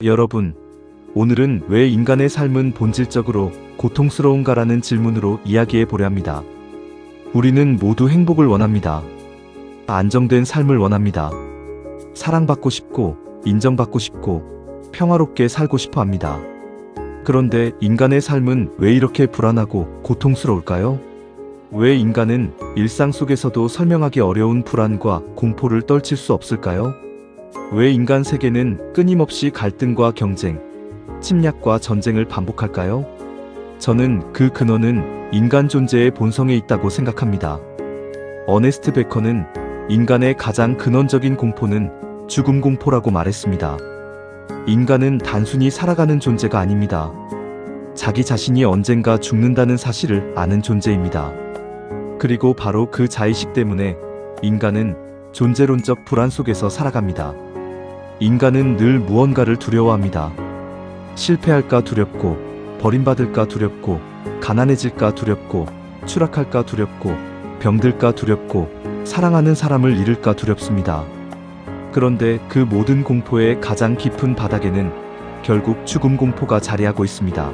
여러분, 오늘은 왜 인간의 삶은 본질적으로 고통스러운가라는 질문으로 이야기해 보려 합니다. 우리는 모두 행복을 원합니다. 안정된 삶을 원합니다. 사랑받고 싶고, 인정받고 싶고, 평화롭게 살고 싶어 합니다. 그런데 인간의 삶은 왜 이렇게 불안하고 고통스러울까요? 왜 인간은 일상 속에서도 설명하기 어려운 불안과 공포를 떨칠 수 없을까요? 왜 인간 세계는 끊임없이 갈등과 경쟁, 침략과 전쟁을 반복할까요? 저는 그 근원은 인간 존재의 본성에 있다고 생각합니다. 어네스트 베커는 인간의 가장 근원적인 공포는 죽음 공포라고 말했습니다. 인간은 단순히 살아가는 존재가 아닙니다. 자기 자신이 언젠가 죽는다는 사실을 아는 존재입니다. 그리고 바로 그 자의식 때문에 인간은 존재론적 불안 속에서 살아갑니다. 인간은 늘 무언가를 두려워합니다. 실패할까 두렵고, 버림받을까 두렵고, 가난해질까 두렵고, 추락할까 두렵고, 병들까 두렵고, 사랑하는 사람을 잃을까 두렵습니다. 그런데 그 모든 공포의 가장 깊은 바닥에는 결국 죽음 공포가 자리하고 있습니다.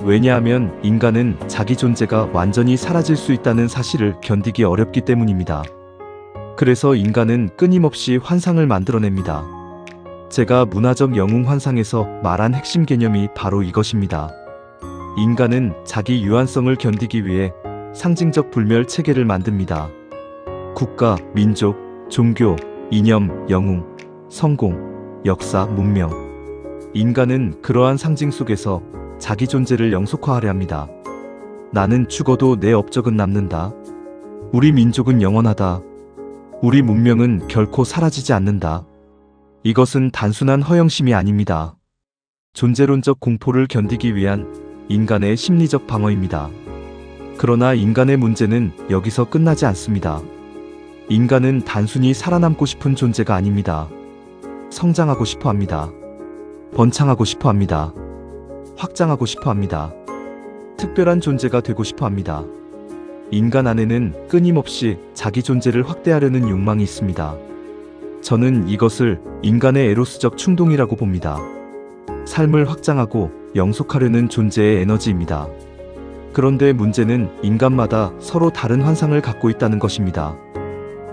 왜냐하면 인간은 자기 존재가 완전히 사라질 수 있다는 사실을 견디기 어렵기 때문입니다. 그래서 인간은 끊임없이 환상을 만들어냅니다. 제가 문화적 영웅 환상에서 말한 핵심 개념이 바로 이것입니다. 인간은 자기 유한성을 견디기 위해 상징적 불멸 체계를 만듭니다. 국가, 민족, 종교, 이념, 영웅, 성공, 역사, 문명. 인간은 그러한 상징 속에서 자기 존재를 영속화하려 합니다. 나는 죽어도 내 업적은 남는다. 우리 민족은 영원하다. 우리 문명은 결코 사라지지 않는다. 이것은 단순한 허영심이 아닙니다. 존재론적 공포를 견디기 위한 인간의 심리적 방어입니다. 그러나 인간의 문제는 여기서 끝나지 않습니다. 인간은 단순히 살아남고 싶은 존재가 아닙니다. 성장하고 싶어 합니다. 번창하고 싶어 합니다. 확장하고 싶어 합니다. 특별한 존재가 되고 싶어 합니다. 인간 안에는 끊임없이 자기 존재를 확대하려는 욕망이 있습니다. 저는 이것을 인간의 에로스적 충동이라고 봅니다. 삶을 확장하고 영속하려는 존재의 에너지입니다. 그런데 문제는 인간마다 서로 다른 환상을 갖고 있다는 것입니다.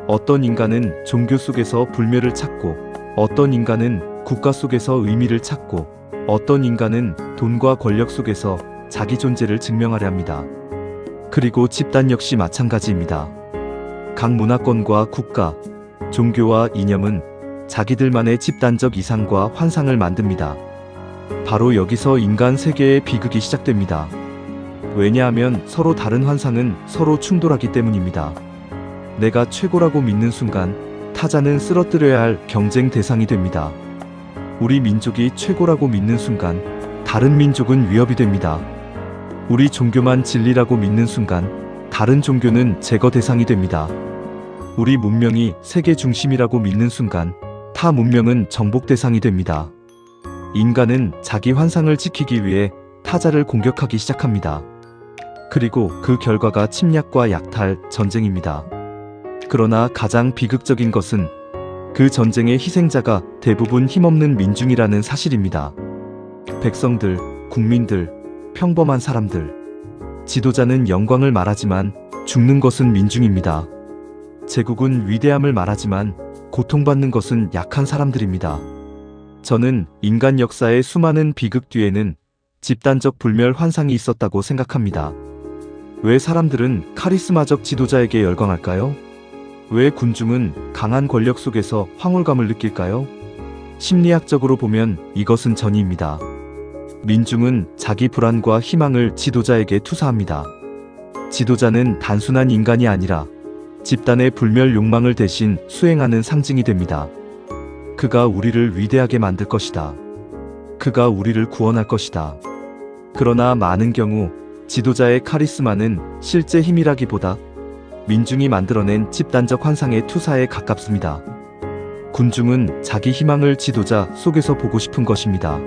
어떤 인간은 종교 속에서 불멸을 찾고, 어떤 인간은 국가 속에서 의미를 찾고, 어떤 인간은 돈과 권력 속에서 자기 존재를 증명하려 합니다. 그리고 집단 역시 마찬가지입니다. 각 문화권과 국가, 종교와 이념은 자기들만의 집단적 이상과 환상을 만듭니다. 바로 여기서 인간 세계의 비극이 시작됩니다. 왜냐하면 서로 다른 환상은 서로 충돌하기 때문입니다. 내가 최고라고 믿는 순간 타자는 쓰러뜨려야 할 경쟁 대상이 됩니다. 우리 민족이 최고라고 믿는 순간 다른 민족은 위협이 됩니다. 우리 종교만 진리라고 믿는 순간 다른 종교는 제거 대상이 됩니다. 우리 문명이 세계 중심이라고 믿는 순간 타 문명은 정복 대상이 됩니다. 인간은 자기 환상을 지키기 위해 타자를 공격하기 시작합니다. 그리고 그 결과가 침략과 약탈, 전쟁입니다. 그러나 가장 비극적인 것은 그 전쟁의 희생자가 대부분 힘없는 민중이라는 사실입니다. 백성들, 국민들, 평범한 사람들. 지도자는 영광을 말하지만 죽는 것은 민중입니다. 제국은 위대함을 말하지만 고통받는 것은 약한 사람들입니다. 저는 인간 역사의 수많은 비극 뒤에는 집단적 불멸 환상이 있었다고 생각합니다. 왜 사람들은 카리스마적 지도자에게 열광할까요? 왜 군중은 강한 권력 속에서 황홀감을 느낄까요? 심리학적으로 보면 이것은 전이입니다. 민중은 자기 불안과 희망을 지도자에게 투사합니다. 지도자는 단순한 인간이 아니라 집단의 불멸 욕망을 대신 수행하는 상징이 됩니다. 그가 우리를 위대하게 만들 것이다. 그가 우리를 구원할 것이다. 그러나 많은 경우 지도자의 카리스마는 실제 힘이라기보다 민중이 만들어낸 집단적 환상의 투사에 가깝습니다. 군중은 자기 희망을 지도자 속에서 보고 싶은 것입니다.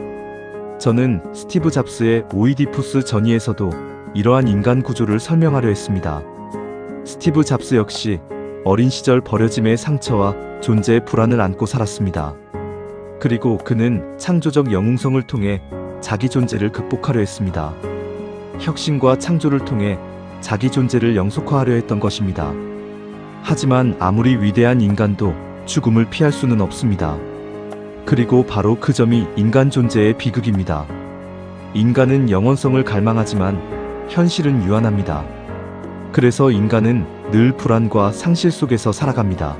저는 스티브 잡스의 오이디푸스 전이에서도 이러한 인간 구조를 설명하려 했습니다. 스티브 잡스 역시 어린 시절 버려짐의 상처와 존재의 불안을 안고 살았습니다. 그리고 그는 창조적 영웅성을 통해 자기 존재를 극복하려 했습니다. 혁신과 창조를 통해 자기 존재를 영속화하려 했던 것입니다. 하지만 아무리 위대한 인간도 죽음을 피할 수는 없습니다. 그리고 바로 그 점이 인간 존재의 비극입니다. 인간은 영원성을 갈망하지만 현실은 유한합니다. 그래서 인간은 늘 불안과 상실 속에서 살아갑니다.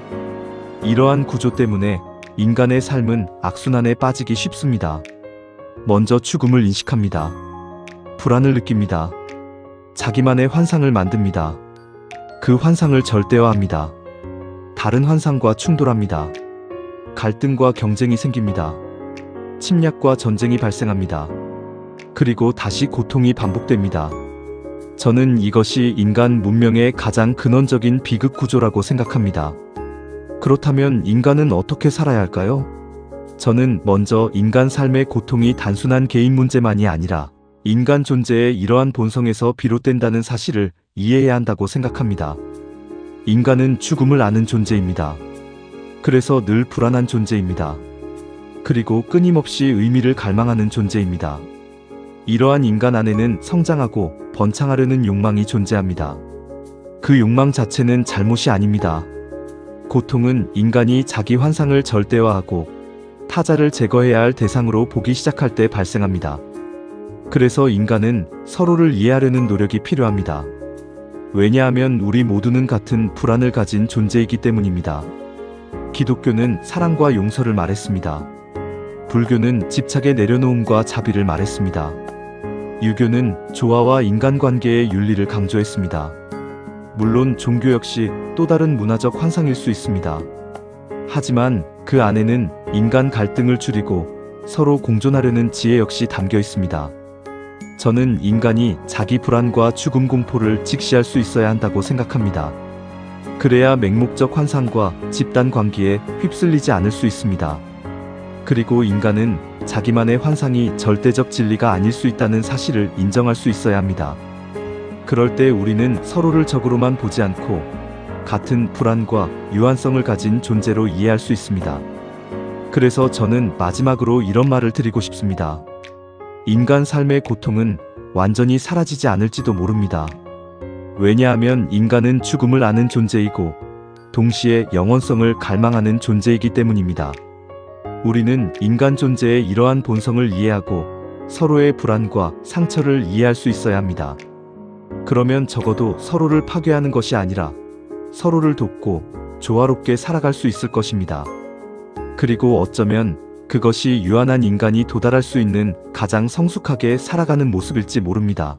이러한 구조 때문에 인간의 삶은 악순환에 빠지기 쉽습니다. 먼저 죽음을 인식합니다. 불안을 느낍니다. 자기만의 환상을 만듭니다. 그 환상을 절대화합니다. 다른 환상과 충돌합니다. 갈등과 경쟁이 생깁니다. 침략과 전쟁이 발생합니다. 그리고 다시 고통이 반복됩니다. 저는 이것이 인간 문명의 가장 근원적인 비극 구조라고 생각합니다. 그렇다면 인간은 어떻게 살아야 할까요? 저는 먼저 인간 삶의 고통이 단순한 개인 문제만이 아니라 인간 존재의 이러한 본성에서 비롯된다는 사실을 이해해야 한다고 생각합니다. 인간은 죽음을 아는 존재입니다. 그래서 늘 불안한 존재입니다. 그리고 끊임없이 의미를 갈망하는 존재입니다. 이러한 인간 안에는 성장하고 번창하려는 욕망이 존재합니다. 그 욕망 자체는 잘못이 아닙니다. 고통은 인간이 자기 환상을 절대화하고 타자를 제거해야 할 대상으로 보기 시작할 때 발생합니다. 그래서 인간은 서로를 이해하려는 노력이 필요합니다. 왜냐하면 우리 모두는 같은 불안을 가진 존재이기 때문입니다. 기독교는 사랑과 용서를 말했습니다. 불교는 집착의 내려놓음과 자비를 말했습니다. 유교는 조화와 인간관계의 윤리를 강조했습니다. 물론 종교 역시 또 다른 문화적 환상일 수 있습니다. 하지만 그 안에는 인간 갈등을 줄이고 서로 공존하려는 지혜 역시 담겨 있습니다. 저는 인간이 자기 불안과 죽음 공포를 직시할 수 있어야 한다고 생각합니다. 그래야 맹목적 환상과 집단 관계에 휩쓸리지 않을 수 있습니다. 그리고 인간은 자기만의 환상이 절대적 진리가 아닐 수 있다는 사실을 인정할 수 있어야 합니다. 그럴 때 우리는 서로를 적으로만 보지 않고 같은 불안과 유한성을 가진 존재로 이해할 수 있습니다. 그래서 저는 마지막으로 이런 말을 드리고 싶습니다. 인간 삶의 고통은 완전히 사라지지 않을지도 모릅니다. 왜냐하면 인간은 죽음을 아는 존재이고 동시에 영원성을 갈망하는 존재이기 때문입니다. 우리는 인간 존재의 이러한 본성을 이해하고 서로의 불안과 상처를 이해할 수 있어야 합니다. 그러면 적어도 서로를 파괴하는 것이 아니라 서로를 돕고 조화롭게 살아갈 수 있을 것입니다. 그리고 어쩌면 그것이 유한한 인간이 도달할 수 있는 가장 성숙하게 살아가는 모습일지 모릅니다.